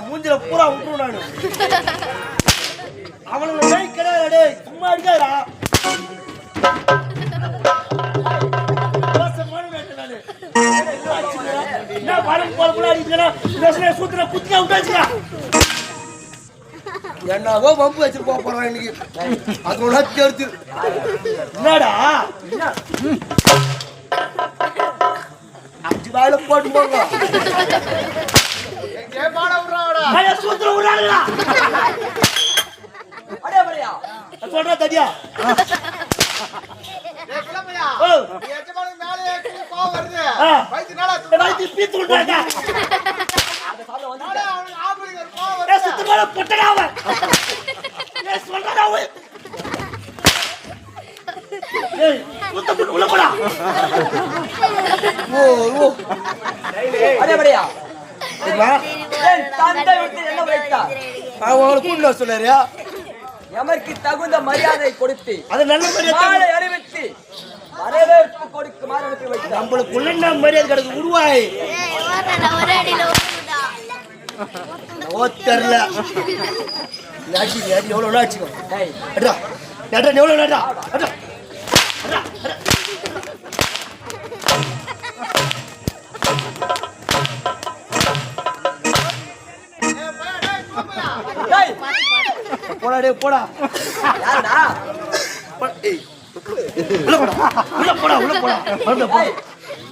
மூஞ்சில பூரா விட்டுரு நானு அவனுக்கு கிடையாது சும்மா அடிக்காதா என்ன படம் போல அடிக்கிறேன் சூத்திர குத்தியா விட்டாச்சுடா என்னவோ வம்பு வச்சுட்டு போக போறான் இன்னைக்கு அது ஒண்ணா சேர்த்து என்னடா அஞ்சு வாயில போட்டு போங்க சூத்திர விடாதுடா சொல்ற தடியா சொன்னாரியா எமக்கு தகுந்த மரியாதை கொடுத்து அது நல்ல மரியாதை அறிவித்து வரவேற்பு கொடுக்குமாறு அனுப்பி வைத்தார். நம்மளுக்குள்ள என்ன மரியாதை கிடைக்கு உருவாய் தெரியல எவ்வளவு ஆச்சுக்கோ எவ்வளவு போடா டே போடா யாருடா உள்ள போடா வந்து போ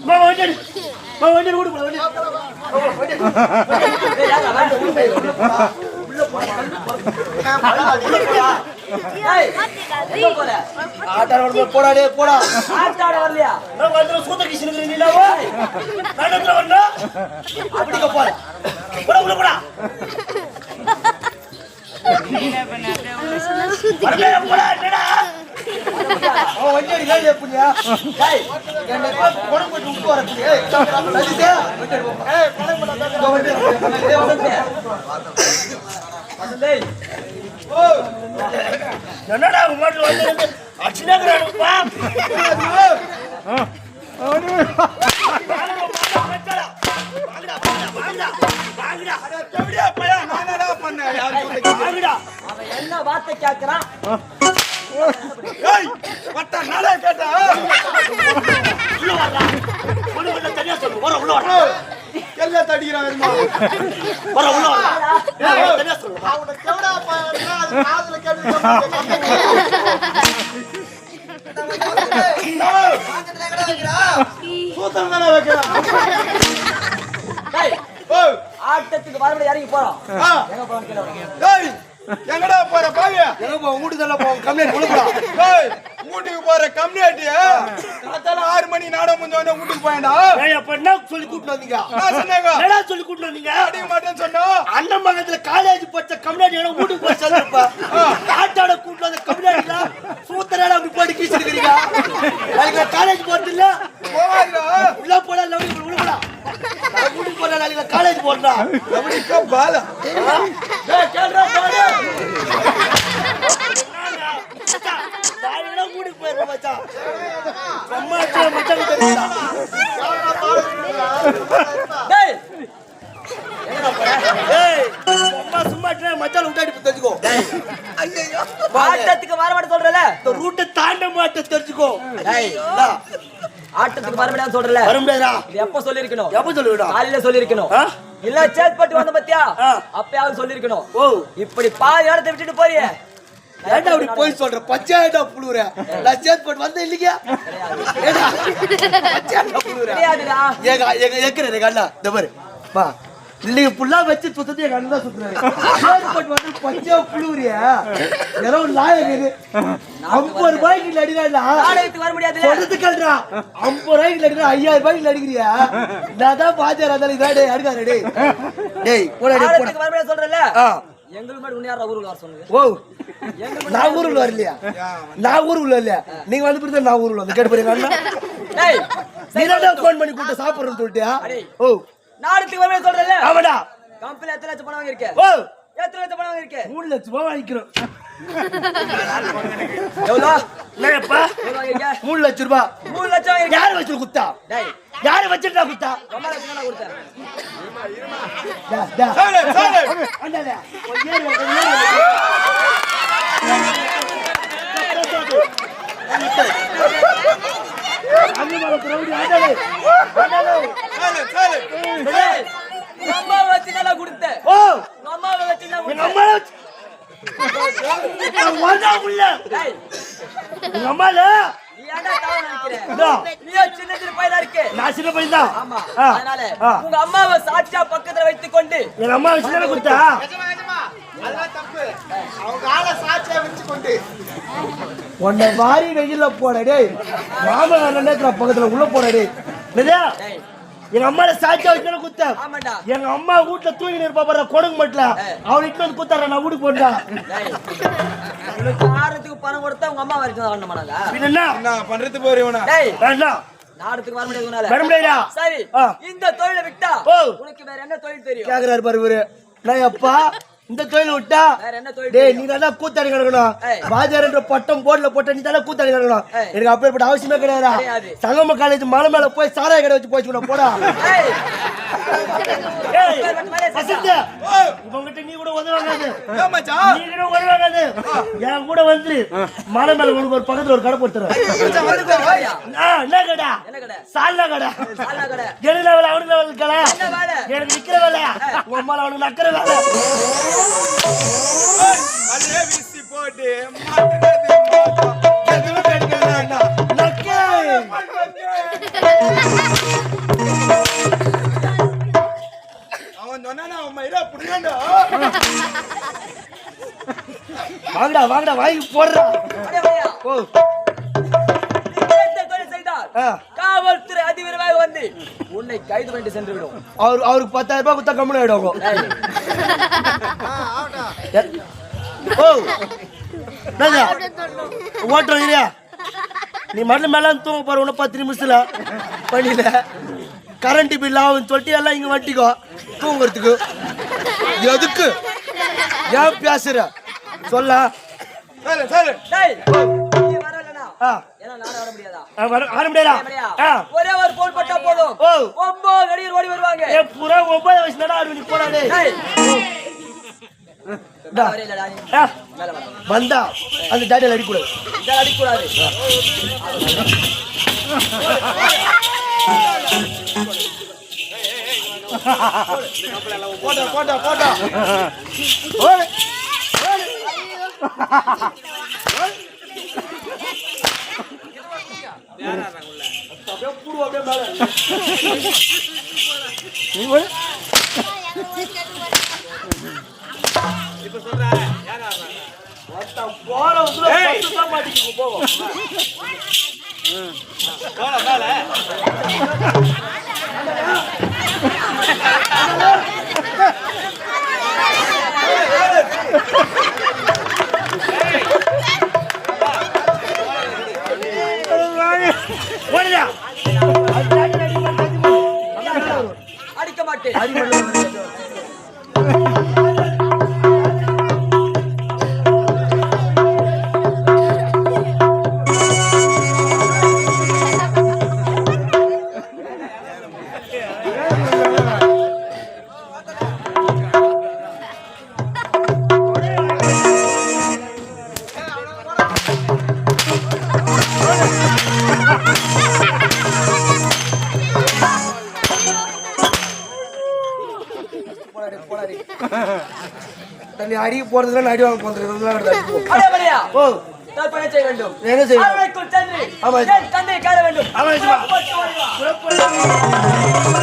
மா வண்டி ஓடு போடா வண்டி உள்ள போடா ஆட்டாட போடா டே போடா ஆட்டாட வரலையா நான் வந்து சூத்த கிஷனுக்கு நீலாவோ நடந்துற வந்தா அப்படிங்க போடா உள்ள போடா வரல போடா என்னடா ஓ வண்டி அடிக்காதே புண்ணியா டேய் என்ன போட போட்டு உப்பு வரது ஏய் சதிதே ஏய் பணம் போடா வண்டி ஓ என்னடா உமாட்டு வந்து அச்சினாங்கறானுப்பா என்ன வார்த்தை கேட்கிறான் ஆட்டத்துக்கு மறுபடியும் இறங்கி போறோம் எங்கடா போற பாவியா வீட்டுல போ கம்ப்ளைண்ட் கொடுக்குறா வீட்டுக்கு போற கம்யூனிட்டி காத்தால 6 மணி நாடகம் முடிஞ்ச வீட்டுக்கு போயண்டா என்ன சொல்லி கூட்டு வந்தீங்க சொன்னாங்க சொல்லி கூட்டு வந்தீங்க அடிக்க மாட்டேன்னு சொன்னோம் அண்ணன் மகத்துல காலேஜ் படிச்ச கம்யூனிட்டி வீட்டுக்கு போய் சேர்ந்துருப்பா ஆட்டாட கூட்டு வந்த கம்யூனிட்டி சூத்தராட அப்படி போட்டு கீச்சிருக்கிறீங்க நாளைக்கு காலேஜ் போறது இல்ல உள்ள போடா லவடி உள்ள வீட்டுக்கு போற நாளைக்கு காலேஜ் போடுறா லவடிக்கா பாலா கேள்றா பாரு வீட்டுக்கு போயிடுற மச்சான் அம்மா மச்சான் தெரியுதா மச்சான் விட்டாடி தெரிஞ்சுக்கோ ஆட்டத்துக்கு வர மாட்டேன் சொல்றல ரூட்டை தாண்ட மாட்டேன் தெரிஞ்சுக்கோ ஆட்டத்துக்கு வர முடியாது சொல்றல வர முடியாதா எப்ப சொல்லிருக்கணும் எப்ப சொல்லிவிடும் காலையில சொல்லிருக்கணும் இல்ல சேத்பட்டு வந்த பத்தியா அப்பயாவது சொல்லிருக்கணும் இப்படி பாதி இடத்தை விட்டுட்டு போறியே ஏண்டா அப்படி போய் சொல்ற பச்சாயிட்டா புழுற நான் சேத்பட்டு வந்த இல்லையா பச்சாயிட்டா புழுற ஏங்க ஏங்க ஏக்கறே கண்ணா இந்த பாரு வா இல்லைங்க புல்லா வச்சு சுத்தத்தை எங்க அண்ணன் தான் சுத்துறாரு. ஏற்பட்டு வந்து பச்சை புழுவுறியா ஏதோ ஒரு லாயம் இது 50 ரூபாய்க்கு அடிக்கிறா நாடகத்துக்கு வர முடியாது சொல்றதுக்கல்றா 50 ரூபாய்க்கு அடிக்கிறா 5000 ரூபாய்க்கு அடிக்கிறியா நான் தான் பாஜார் அதால இதே அடிக்காரு டேய் டேய் போடா டேய் நாடகத்துக்கு வர முடியாது சொல்றல ஆ எங்களுக்கு மட்டும் யாரா ஊருக்கு வர சொன்னது ஓ நான் ஊருக்குள்ள வரலையா நான் ஊருக்குள்ள இல்லையா நீங்க வந்து பிறகு நான் ஊருக்குள்ள வந்து கேட்டு போறீங்க அண்ணா டேய் நீ தான் ஃபோன் பண்ணி கூட்ட சாப்பிடுறேன்னு சொல்லிட்டியா ஓ நாடகத்துக்கு வர முடியாது சொல்றல ஆமாடா கம்பெனி எத்தனை லட்சம் பணம் வாங்கிருக்க ஓ எத்தனை லட்சம் பணம் வாங்கிருக்க 3 லட்சம் ரூபாய் வாங்கிக்கிறோம் எவ்வளவு இல்லப்பா எவ்வளவு வாங்கிருக்க 3 லட்சம் ரூபாய் 3 லட்சம் வாங்கிருக்க யார் வச்சு குத்தா டேய் யார் வச்சிட்டா குத்தா ரொம்ப லட்சம் நான் கொடுத்தேன் டா சைலண்ட் சைலண்ட் அண்ணா சைலண்ட் சைலண்ட் டேய் அம்மா வச்சு நான் கொடுத்தேன் ஓ அம்மா வச்சு நான் எங்க கொடுத்தேன் அம்மா வந்தா உள்ள டேய் எங்க அம்மால நீ ஏன்டா தவறு நினைக்கிற இதோ நீ சின்ன சின்ன பையனா இருக்கே நான் சின்ன பையன் தான் ஆமா அதனால உங்க அம்மாவை சாட்சியா பக்கத்துல வைத்துக் கொண்டு எங்க அம்மா வச்சு கொடுத்தா அதெல்லாம் தப்பு அவங்க ஆளை சாட்சியா வச்சு கொண்டு உன்னை வாரி வெயில்ல போட டேய் மாமா அண்ணன் பக்கத்துல உள்ள போட டேய் இல்லையா டேய் எங்க அம்மால சாட்சியா வச்சு குத்த ஆமாடா எங்க அம்மா வீட்டுல தூங்கி இருப்பா பாரு கொடுங்க மட்டும் அவன் இட்டு வந்து குத்தார நான் வீட்டுக்கு போட்டா டேய் உனக்கு ஆறதுக்கு பணம் கொடுத்தா உங்க அம்மா வரைக்கும் தான் வரணும் மனதா என்ன என்ன பண்றது போறே இவனா டேய் வேண்டாம் நாடத்துக்கு வர முடியாது உன்னால வர முடியாதா சரி இந்த தொழிலை விட்டா உனக்கு வேற என்ன தொழில் தெரியும் கேக்குறாரு பாரு இவரு நான் அப்பா இந்த தொழில் விட்டா வேற என்ன தொழில் டேய் நீ தான் கூத்தாடி கிடக்கணும் பாஜார்ன்ற பட்டம் போர்டுல போட்ட நீ தானே கூத்தாடி கிடக்கணும் எனக்கு அப்பேற்பட்ட அவசியமே கிடையாது சங்கம காலேஜ் மலை மேல போய் சாராய கடை வச்சு போச்சு போடா டேய் ஏய் வசந்த் இவங்கிட்ட நீ கூட உதவாகாது ஏன் மச்சான் நீ கூட உதவாகாது என் கூட வந்து மலை மேல ஒரு பக்கத்துல ஒரு கடை போட்டுறேன் மச்சான் வந்துட்டாயா என்ன கடை என்ன கடை சால்னா கடை சாலா கடை என்ன வேலை அவனுக்கு வேலை கடை என்ன வேலை எனக்கு நிக்கிற வேலை உன் அம்மால அவனுக்கு நக்கிற வேலை அதே வீசி போட்டு மாட்டுறது மாட்டா எதுவும் கிடைக்கலன்னா நக்கே அவன் சொன்னா அவன் மயிரா புடிங்கடா வாங்கடா வாங்கடா வாங்கி போடுறா அடே பையா ஓ இந்த தொழில் செய்தால் காவல்துறை அதிவிரைவாக வந்து உன்னை கைது பண்ணி சென்று விடும் அவருக்கு 10,000 ரூபாய் கொடுத்தா கம்முனு ஆயிடுவாங்க ஓ ராஜா ஓட்டுறோம் இல்லையா நீ மட்டும் மேல தூங்க போற உன்ன 10 நிமிஷத்துல பண்ணில கரண்ட் பில் ஆகும் சொல்லிட்டு எல்லாம் இங்க வட்டிக்கோ தூங்குறதுக்கு எதுக்கு ஏன் பேசுற சொல்ல சரி சரி டேய் நீ வரலனா ஏனா நான் வர முடியாதா வர முடியாதா ஒரே ஒரு போன் போட்டா போதும் ஓ 9 அடியர் ஓடி வருவாங்க ஏ பூரா 9 வயசு நட ஆடு நீ போடா டேய் டேய் டா வரலடா நீ மேல வா வந்தா அந்த டாடில அடி கூடாது இத அடி கூடாது போடா போடா போடா ஓய் அடிக்க மாட்டேன் தண்ணி அடி போறதுல அடி வாங்க போறது அடே பரியா ஓ தற்பனை செய்ய வேண்டும் என்ன செய்ய அவனுக்குள் சென்று ஆமா என் தந்தையை காண வேண்டும் ஆமா புறப்பட்டு ஓடி வா.